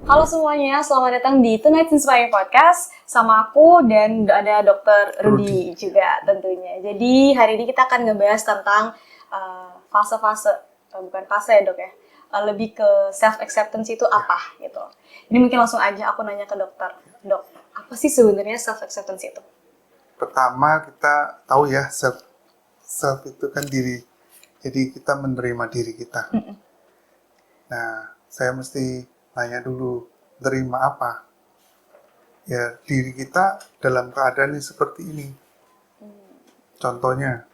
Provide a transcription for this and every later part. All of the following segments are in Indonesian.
Halo semuanya, selamat datang di Tonight Inspiring Podcast sama aku dan ada Dr. Rudy juga tentunya. Jadi hari ini kita akan ngebahas tentang bukan fase ya dok ya, lebih ke self-acceptance itu apa gitu. Ini mungkin langsung aja aku nanya ke dokter. Dok, apa sih sebenarnya self-acceptance itu? Pertama kita tahu ya, self itu kan diri. Jadi kita menerima diri kita. Nah, saya mesti nanya dulu, terima apa? Ya, diri kita dalam keadaan yang seperti ini. Contohnya,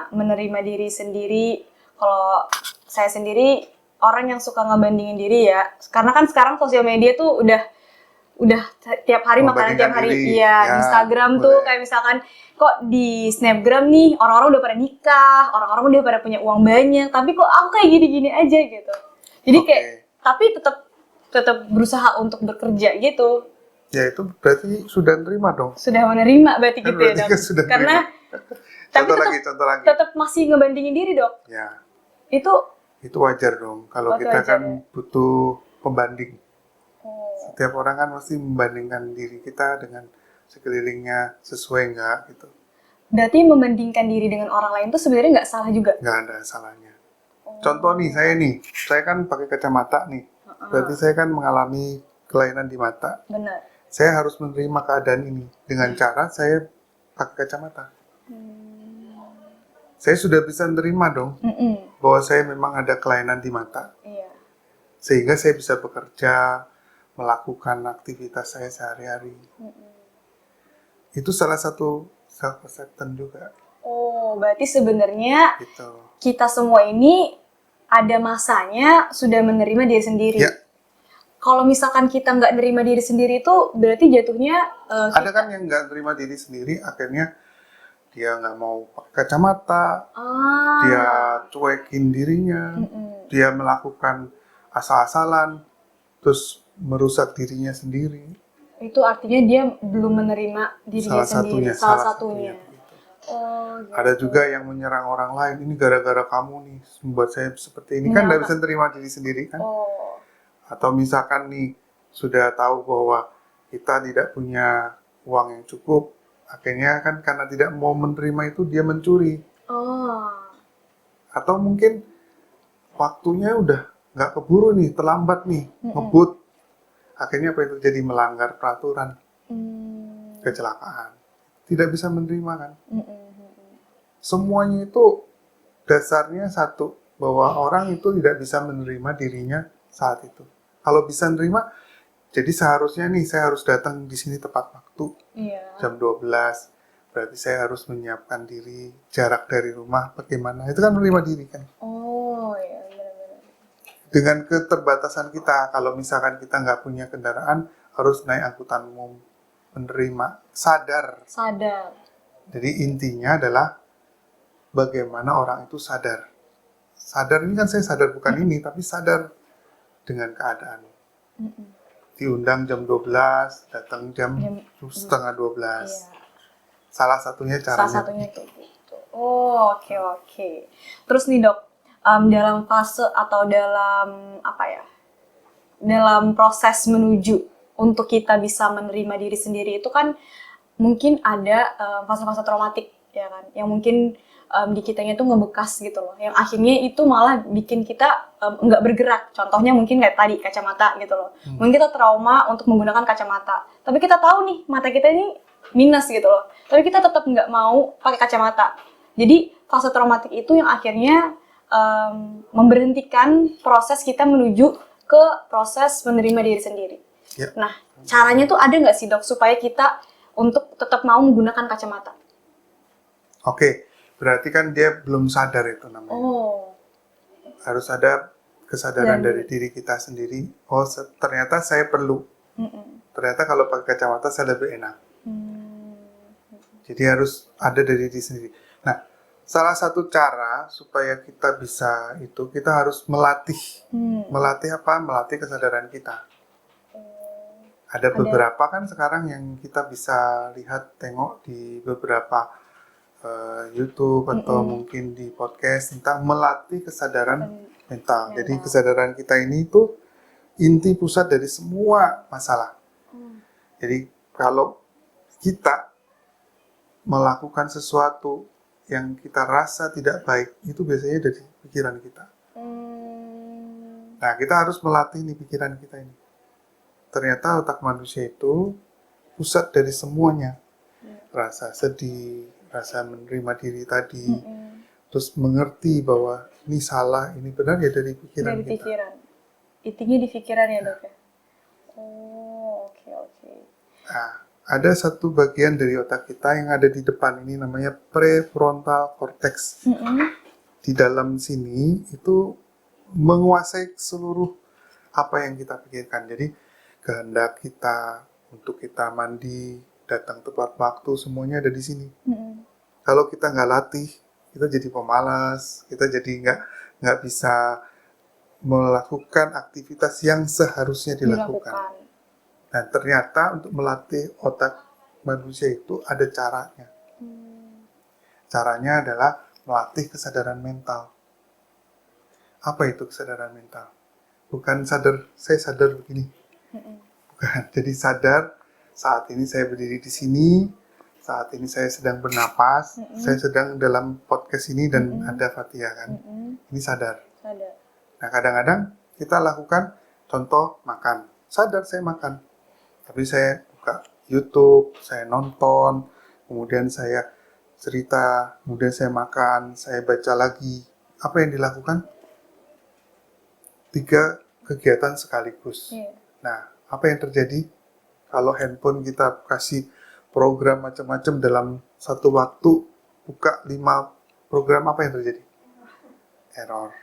Menerima diri sendiri. Kalau saya sendiri orang yang suka ngebandingin diri ya, karena kan sekarang sosial media tuh udah tiap hari makanan tiap hari diri. iya, di Instagram boleh. Tuh kayak misalkan kok di Snapgram nih orang-orang udah pada nikah, orang-orang udah pada punya uang banyak, tapi kok aku kayak gini-gini aja gitu. Jadi kayak tapi tetap berusaha untuk bekerja gitu. Ya itu berarti sudah menerima dong. Sudah menerima berarti gitu ya, Dok. Sudah karena tapi contoh lagi. Tetap masih ngebandingin diri, Dok. Ya. Itu wajar dong. Kalau kita kan ya? Butuh pembanding. Setiap orang kan pasti membandingkan diri kita dengan sekelilingnya, sesuai nggak gitu. Berarti membandingkan diri dengan orang lain tuh sebenarnya nggak salah juga? Nggak ada salahnya. Contoh nih, saya kan pakai kacamata nih. Berarti saya kan mengalami kelainan di mata. Benar. Saya harus menerima keadaan ini dengan cara saya pakai kacamata. Saya sudah bisa menerima dong bahwa saya memang ada kelainan di mata. Iya. Sehingga saya bisa bekerja, melakukan aktivitas saya sehari-hari. Itu salah satu self-acceptance juga. Oh, berarti sebenarnya gitu. Kita semua ini ada masanya sudah menerima diri sendiri. Ya. Kalau misalkan kita nggak nerima diri sendiri itu berarti jatuhnya ada kan yang nggak nerima diri sendiri, akhirnya dia nggak mau pakai kacamata, dia cuekin dirinya, dia melakukan asal-asalan, terus merusak dirinya sendiri. Itu artinya dia belum menerima dirinya sendiri. Salah satunya. Gitu. Ada juga yang menyerang orang lain, ini gara-gara kamu nih membuat saya seperti ini. Kan nggak bisa terima diri sendiri kan. Atau misalkan nih sudah tahu bahwa kita tidak punya uang yang cukup, akhirnya kan karena tidak mau menerima itu dia mencuri. Atau mungkin waktunya udah nggak keburu nih, terlambat nih, ngebut. Akhirnya apa yang terjadi? Melanggar peraturan, kecelakaan. Tidak bisa menerima kan. Semuanya itu dasarnya satu, bahwa orang itu tidak bisa menerima dirinya saat itu. Kalau bisa menerima, jadi seharusnya nih saya harus datang di sini tepat waktu. Jam 12. Berarti saya harus menyiapkan diri, jarak dari rumah bagaimana. Itu kan menerima diri kan. Iya, benar-benar. Dengan keterbatasan kita, kalau misalkan kita nggak punya kendaraan, harus naik angkutan umum. Menerima, sadar. Jadi intinya adalah bagaimana orang itu sadar. Sadar ini kan saya sadar bukan ini, tapi sadar dengan keadaan. Diundang jam 12, datang jam setengah 12. Iya. Salah satunya caranya. Kayak gitu. Oke. Terus nih dok, dalam fase atau dalam dalam proses menuju untuk kita bisa menerima diri sendiri itu kan mungkin ada fase-fase traumatik ya kan, yang mungkin di kitanya tuh ngebekas gitu loh, yang akhirnya itu malah bikin kita nggak bergerak. Contohnya mungkin kayak tadi kacamata gitu loh. Mungkin kita trauma untuk menggunakan kacamata, tapi kita tahu nih mata kita ini minus gitu loh, tapi kita tetap nggak mau pakai kacamata. Jadi fase traumatik itu yang akhirnya memberhentikan proses kita menuju ke proses menerima diri sendiri. Yep. Nah, caranya tuh ada nggak sih dok supaya kita untuk tetap mau menggunakan kacamata? Oke. Berarti kan dia belum sadar itu namanya. Harus ada kesadaran dari diri kita sendiri. Oh, ternyata saya perlu. Ternyata kalau pakai kacamata saya lebih enak. Jadi harus ada dari diri sendiri. Nah, salah satu cara supaya kita bisa itu, kita harus melatih. Melatih apa? Melatih kesadaran kita. Ada beberapa kan sekarang yang kita bisa lihat, tengok di beberapa YouTube atau mungkin di podcast tentang melatih kesadaran mental. Jadi kesadaran kita ini tuh inti pusat dari semua masalah. Jadi kalau kita melakukan sesuatu yang kita rasa tidak baik, itu biasanya dari pikiran kita. Nah, kita harus melatih nih pikiran kita ini. Ternyata otak manusia itu pusat dari semuanya. Rasa sedih, rasa menerima diri tadi, terus mengerti bahwa ini salah, ini benar ya dari pikiran Dari kita. pikiran. Intinya di pikiran ya dok ya? Oh, oke. Nah, ada satu bagian dari otak kita yang ada di depan ini namanya prefrontal cortex. Di dalam sini itu menguasai seluruh apa yang kita pikirkan. Jadi kehendak kita untuk kita mandi, datang tepat waktu, semuanya ada di sini. Kalau kita nggak latih, kita jadi pemalas, kita jadi nggak bisa melakukan aktivitas yang seharusnya dilakukan. Dan ternyata untuk melatih otak manusia itu ada caranya. Caranya adalah melatih kesadaran mental. Apa itu kesadaran mental? Bukan saya sadar begini. Bukan. Jadi sadar saat ini saya berdiri di sini, saat ini saya sedang bernapas, saya sedang dalam podcast ini dan ada Fatia kan. Ini sadar. Nah, kadang-kadang kita lakukan contoh makan. Sadar saya makan. Tapi saya buka YouTube, saya nonton, kemudian saya cerita, kemudian saya makan, saya baca lagi. Apa yang dilakukan? 3 kegiatan sekaligus. Nah, apa yang terjadi kalau handphone kita kasih program macam-macam dalam satu waktu, buka 5 program, apa yang terjadi? Error.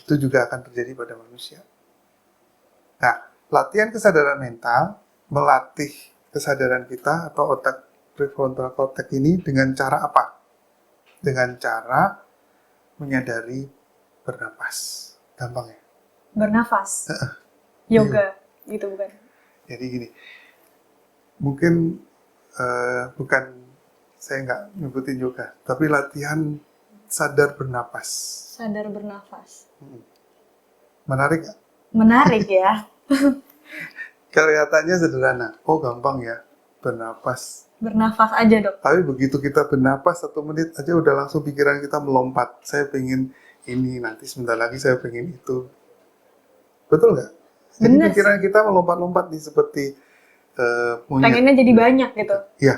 Itu juga akan terjadi pada manusia. Nah, latihan kesadaran mental melatih kesadaran kita atau otak prefrontal cortex ini dengan cara apa? Dengan cara menyadari bernapas. Gampang ya? Bernafas. Yoga gitu bukan? Jadi gini, mungkin bukan saya nggak nyebutin yoga, tapi latihan sadar bernapas. Sadar bernafas. Menarik nggak? Menarik ya. Kelihatannya sederhana. Oh, gampang ya, bernapas. Bernafas aja dok. Tapi begitu kita bernapas 1 menit aja udah langsung pikiran kita melompat. Saya pengen ini, nanti sebentar lagi saya pengen itu. Betul nggak? Jadi Bener pikiran kita melompat-lompat nih seperti monyet. Pengennya jadi banyak gitu. Iya,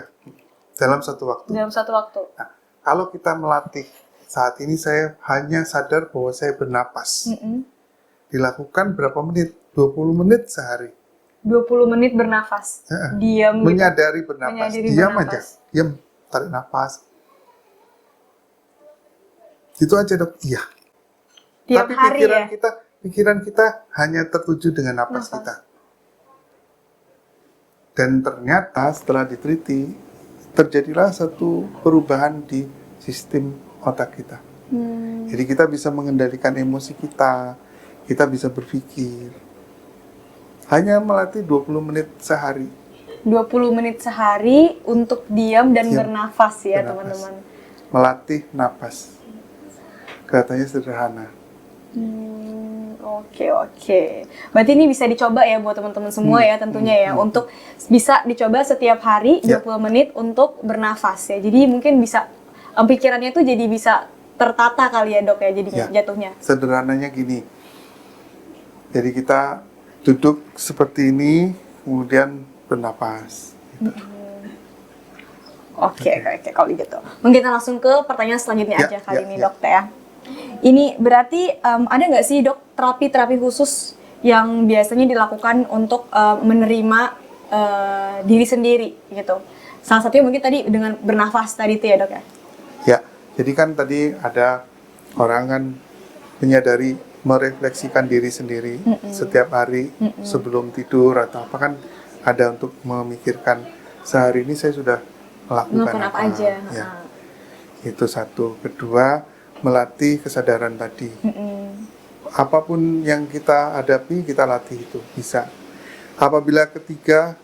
dalam satu waktu. Dalam satu waktu. Nah, kalau kita melatih, saat ini saya hanya sadar bahwa saya bernapas. Dilakukan berapa menit? 20 menit sehari. 20 menit bernafas. Diam gitu. Menyadari bernapas. Menyadari Diam bernapas. aja. Diam, tarik nafas. Gitu aja dok. Iya. Tiap Tapi hari pikiran kita hanya tertuju dengan napas kita. Dan ternyata setelah diteliti, terjadilah satu perubahan di sistem otak kita. Jadi kita bisa mengendalikan emosi kita bisa berpikir. Hanya melatih 20 menit sehari. 20 menit sehari untuk diam dan bernafas ya teman-teman. Melatih napas. Katanya sederhana. Oke. Berarti ini bisa dicoba ya buat teman-teman semua ya tentunya ya. Untuk bisa dicoba setiap hari 20 menit untuk bernafas ya. Jadi mungkin bisa pikirannya tuh jadi bisa tertata kali ya dok ya jadinya jatuhnya. Sederhananya gini. Jadi kita duduk seperti ini, kemudian bernapas. Oke, kalau gitu. Mungkin kita langsung ke pertanyaan selanjutnya aja kali ini dokter ya. Ini berarti ada nggak sih dok terapi khusus yang biasanya dilakukan untuk menerima diri sendiri gitu? Salah satunya mungkin tadi dengan bernafas tadi itu ya dok ya? Ya, jadi kan tadi ada orang kan menyadari merefleksikan diri sendiri setiap hari sebelum tidur atau apa kan ada untuk memikirkan sehari ini saya sudah melakukan apa aja. Ya. Itu satu. Kedua, melatih kesadaran tadi. Apapun yang kita hadapi, kita latih itu bisa. Apabila ketiga,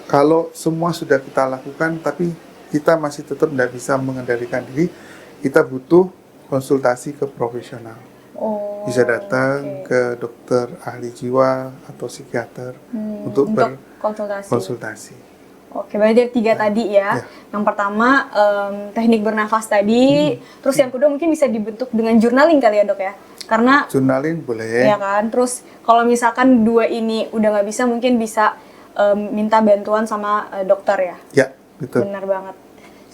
kalau semua sudah kita lakukan tapi kita masih tetap tidak bisa mengendalikan diri, kita butuh konsultasi ke profesional. bisa datang ke dokter ahli jiwa atau psikiater untuk berkonsultasi. Oke, berarti ada 3 tadi ya. Yang pertama teknik bernafas tadi, terus yang kedua mungkin bisa dibentuk dengan journaling kali ya dok ya. Karena journaling boleh. Ya kan. Terus kalau misalkan 2 ini udah nggak bisa, mungkin bisa minta bantuan sama dokter ya. Ya, betul. Benar banget.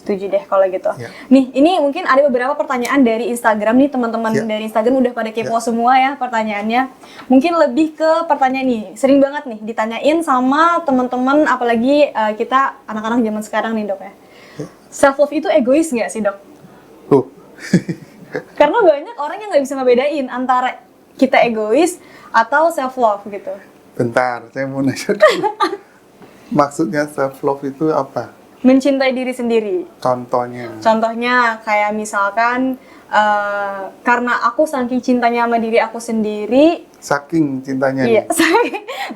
Setuju deh kalau gitu. Ya. Nih, ini mungkin ada beberapa pertanyaan dari Instagram nih, teman-teman dari Instagram udah pada kepo semua ya pertanyaannya. Mungkin lebih ke pertanyaan nih, sering banget nih ditanyain sama teman-teman, apalagi kita anak-anak zaman sekarang nih dok ya. Self love itu egois nggak sih dok? Karena banyak orang yang nggak bisa ngebedain antara kita egois atau self love gitu. Bentar, saya mau nanya dulu. Maksudnya self love itu apa? Mencintai diri sendiri. Contohnya Kayak misalkan karena aku saking cintanya sama diri aku sendiri. Saking cintanya. Iya,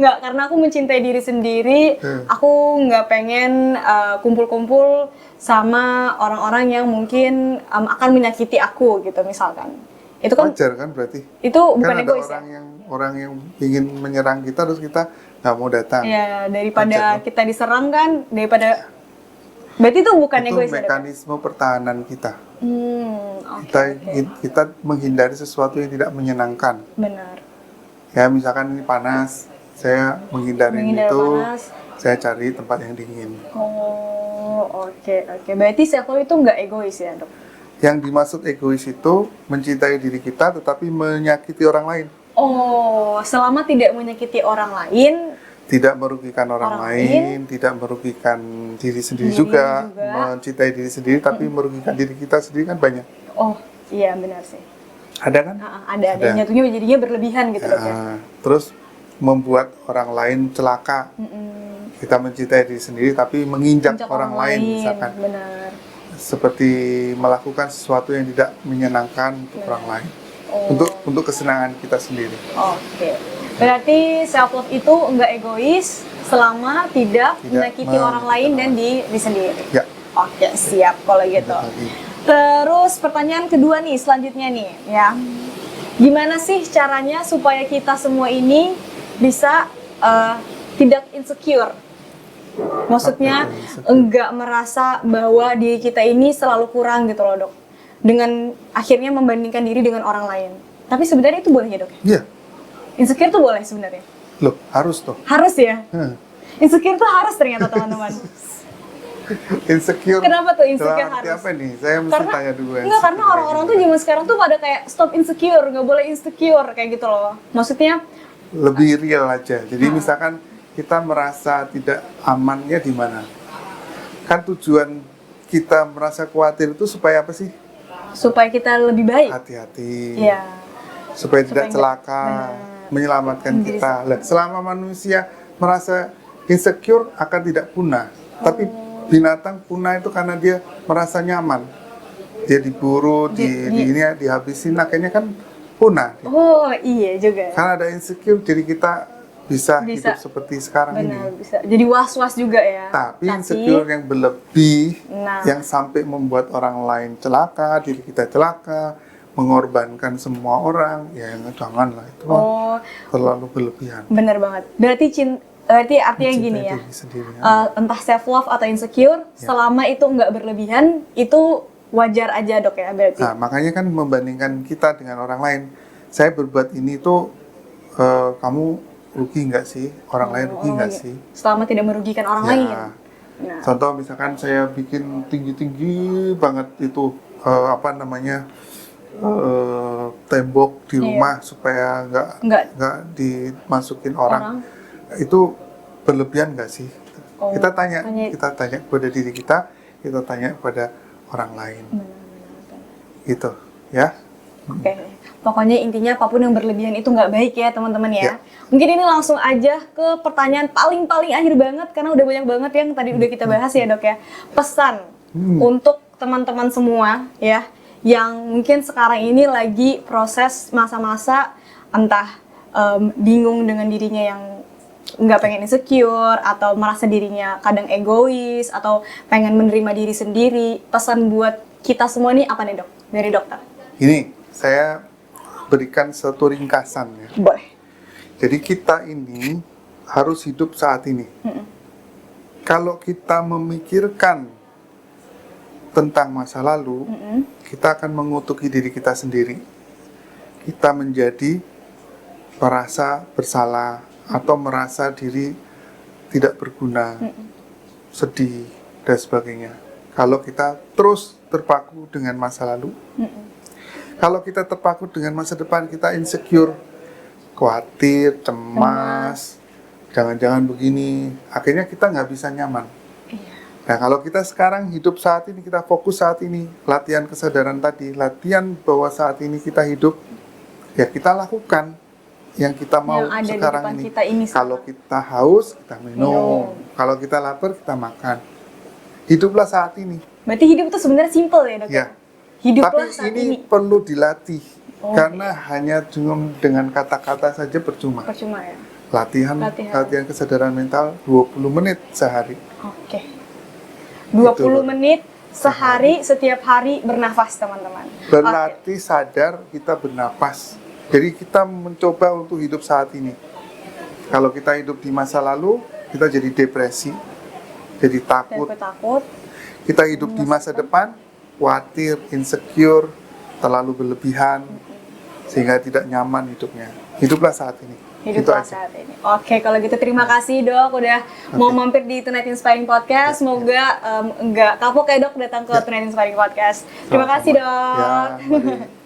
nggak, karena aku mencintai diri sendiri. Aku nggak pengen kumpul-kumpul sama orang-orang yang mungkin akan menyakiti aku gitu misalkan. Itu kan wajar kan berarti? Itu bukan kan egois ada orang yang ingin menyerang kita terus kita nggak mau datang. Ya, daripada kita diserang kan, daripada berarti itu bukan egois. Itu mekanisme pertahanan kita. Okay. Kita menghindari sesuatu yang tidak menyenangkan. Benar. Ya misalkan ini panas, saya menghindari itu, panas. Saya cari tempat yang dingin. Oke. Berarti self love itu nggak egois ya dok? Yang dimaksud egois itu mencintai diri kita tetapi menyakiti orang lain. Selama tidak menyakiti orang lain, tidak merugikan orang lain, tidak merugikan diri sendiri juga, mencintai diri sendiri tapi merugikan diri kita sendiri kan banyak. Oh iya benar sih. Ada kan? Ada. Jatuhnya jadinya berlebihan gitu dok ya. Terus membuat orang lain celaka. Kita mencintai diri sendiri tapi menginjak orang lain misalkan. Benar. Seperti melakukan sesuatu yang tidak menyenangkan untuk orang lain. Untuk kesenangan kita sendiri. Oke. Berarti self love itu enggak egois selama tidak menyakiti orang lain dan diri sendiri. Ya. Oke, siap kalau gitu. Terus pertanyaan kedua nih, selanjutnya nih ya. Gimana sih caranya supaya kita semua ini bisa tidak insecure? Maksudnya enggak merasa bahwa diri kita ini selalu kurang gitu loh dok. Dengan akhirnya membandingkan diri dengan orang lain. Tapi sebenarnya itu boleh ya dok? Iya. Insecure tuh boleh sebenarnya? Loh, harus tuh. Harus ya? Insecure tuh harus ternyata teman-teman. Insecure. Kenapa tuh insecure harus? Apa nih? Saya mesti tanya dulu. Enggak, karena orang-orang tuh zaman sekarang tuh pada kayak stop insecure, nggak boleh insecure kayak gitu loh. Maksudnya lebih real aja. Jadi misalkan kita merasa tidak amannya di mana? Kan tujuan kita merasa khawatir itu supaya apa sih? Supaya kita lebih baik. Hati-hati. Iya. Supaya tidak celaka. Menyelamatkan kita. Selama manusia merasa insecure akan tidak punah. Tapi binatang punah itu karena dia merasa nyaman. Dia diburu, dihabisin, akhirnya kan punah. Oh iya juga. Karena ada insecure, jadi kita bisa hidup seperti sekarang ini. Bisa. Jadi was-was juga ya. Tapi insecure yang berlebih, yang sampai membuat orang lain celaka, diri kita celaka, mengorbankan semua orang, ya janganlah itu terlalu berlebihan. Bener banget. Berarti artinya gini ya, entah self love atau insecure, selama itu nggak berlebihan, itu wajar aja dok ya berarti. Nah makanya kan membandingkan kita dengan orang lain, saya berbuat ini tuh kamu rugi nggak sih, orang lain rugi nggak sih? Selama tidak merugikan orang lain. Contoh misalkan saya bikin tinggi-tinggi banget itu tembok di rumah supaya nggak dimasukin orang. Itu berlebihan nggak sih? Kita tanya kepada diri kita tanya kepada orang lain. Gitu, ya. Oke. Pokoknya intinya apapun yang berlebihan itu nggak baik ya teman-teman ya. Mungkin ini langsung aja ke pertanyaan paling akhir banget karena udah banyak banget yang tadi udah kita bahas ya dok ya. Pesan untuk teman-teman semua ya yang mungkin sekarang ini lagi proses masa-masa entah bingung dengan dirinya yang nggak pengen insecure atau merasa dirinya kadang egois atau pengen menerima diri sendiri. Pesan buat kita semua nih apa nih dok dari dokter? Ini saya berikan satu ringkasan ya. Boleh. Jadi kita ini harus hidup saat ini. Kalau kita memikirkan tentang masa lalu, kita akan mengutuki diri kita sendiri. Kita menjadi merasa bersalah atau merasa diri tidak berguna, sedih, dan sebagainya. Kalau kita terus terpaku dengan masa lalu, kalau kita terpaku dengan masa depan, kita insecure, khawatir, cemas, jangan-jangan begini, akhirnya kita nggak bisa nyaman. Nah, kalau kita sekarang hidup saat ini, kita fokus saat ini, latihan kesadaran tadi, latihan bahwa saat ini kita hidup, ya kita lakukan yang kita mau Yang ada di sekarang depan ini. kita ini sekarang. Kalau kita haus, kita minum. Kalau kita lapar, kita makan. Hiduplah saat ini. Berarti hidup itu sebenarnya simple ya, Dok? Ya. Hiduplah Tapi saat ini ini. perlu dilatih. Oh, Karena hanya cuma dengan kata-kata saja percuma. Percuma ya. Latihan kesadaran mental 20 menit sehari. Oke. 20 menit sehari, setiap hari bernafas, teman-teman. Berlatih sadar kita bernapas. Jadi kita mencoba untuk hidup saat ini. Kalau kita hidup di masa lalu, kita jadi depresi, jadi takut. Takut. Kita hidup di masa depan, khawatir, insecure, terlalu berlebihan, sehingga tidak nyaman hidupnya. Hiduplah saat ini. Hiduplah saat ini. Oke, kalau gitu terima kasih, Dok, udah mau mampir di Tonight Inspiring Podcast. Semoga nggak kapok ya, Dok, datang ke Tonight Inspiring Podcast. Terima kasih, Dok. Ya, mari.